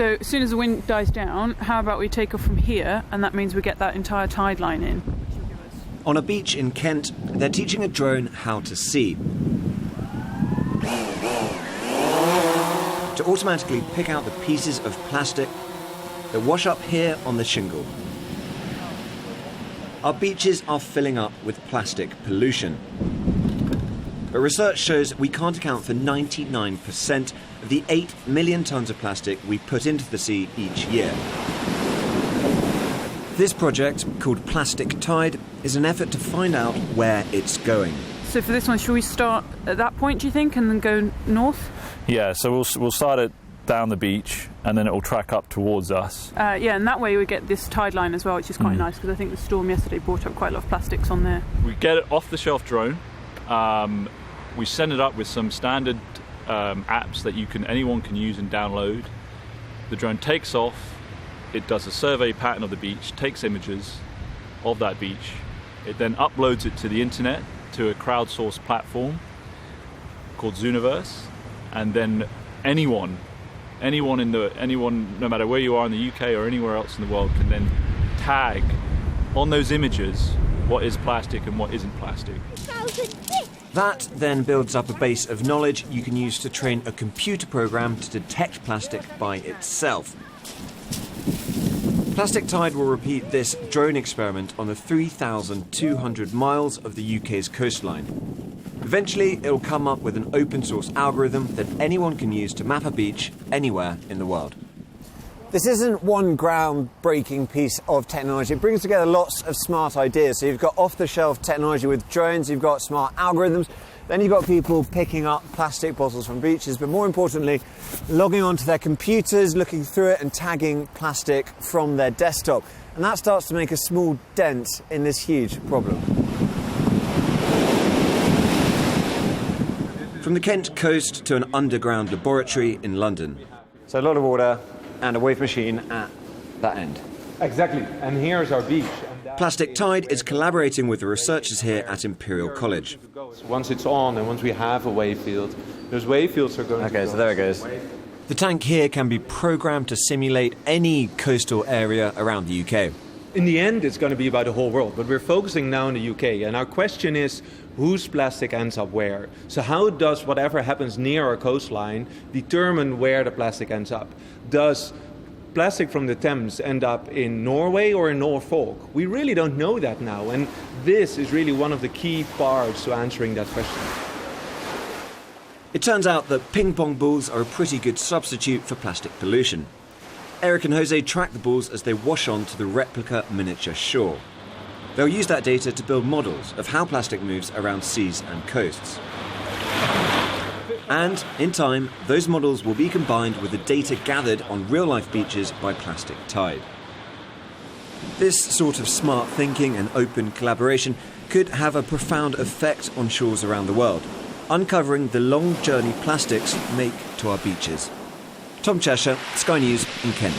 So as soon as the wind dies down, how about we take off from here, and that means we get that entire tide line in. On a beach in Kent, they're teaching a drone how to see. To automatically pick out the pieces of plastic that wash up here on the shingle. Our beaches are filling up with plastic pollution. But research shows we can't account for 99% of the 8 million tonnes of plastic we put into the sea each year. This project, called Plastic Tide, is an effort to find out where it's going. So for this one, should we start at that point, do you think, and then go north? Yeah, so we'll start it down the beach, and then it will track up towards us. Yeah, and that way we get this tide line as well, which is quite nice, because I think the storm yesterday brought up quite a lot of plastics on there. We get it off the shelf drone. We send it up with some standard apps that anyone can use and download. The drone takes off. It does a survey pattern of the beach, takes images of that beach. It then uploads it to the internet, to a crowdsourced platform called Zooniverse, and then anyone, no matter where you are in the UK or anywhere else in the world, can then tag on those images what is plastic and what isn't plastic. That then builds up a base of knowledge you can use to train a computer program to detect plastic by itself. Plastic Tide will repeat this drone experiment on the 3,200 miles of the UK's coastline. Eventually, it'll come up with an open-source algorithm that anyone can use to map a beach anywhere in the world. This isn't one groundbreaking piece of technology. It brings together lots of smart ideas. So you've got off-the-shelf technology with drones, you've got smart algorithms, then you've got people picking up plastic bottles from beaches, but more importantly, logging onto their computers, looking through it and tagging plastic from their desktop. And that starts to make a small dent in this huge problem. From the Kent coast to an underground laboratory in London. So a lot of water and a wave machine at that end. Exactly, and here's our beach. Plastic Tide is collaborating with the researchers here at Imperial College. Once it's on and once we have a wave field, those wave fields are going to Okay, so there it goes. The tank here can be programmed to simulate any coastal area around the UK. In the end, it's going to be about the whole world, but we're focusing now on the UK, and our question is, whose plastic ends up where? So how does whatever happens near our coastline determine where the plastic ends up? Does plastic from the Thames end up in Norway or in Norfolk? We really don't know that now, and this is really one of the key parts to answering that question. It turns out that ping pong balls are a pretty good substitute for plastic pollution. Eric and Jose track the balls as they wash on to the replica miniature shore. They'll use that data to build models of how plastic moves around seas and coasts. And, in time, those models will be combined with the data gathered on real-life beaches by Plastic Tide. This sort of smart thinking and open collaboration could have a profound effect on shores around the world, uncovering the long journey plastics make to our beaches. Tom Cheshire, Sky News in Kent.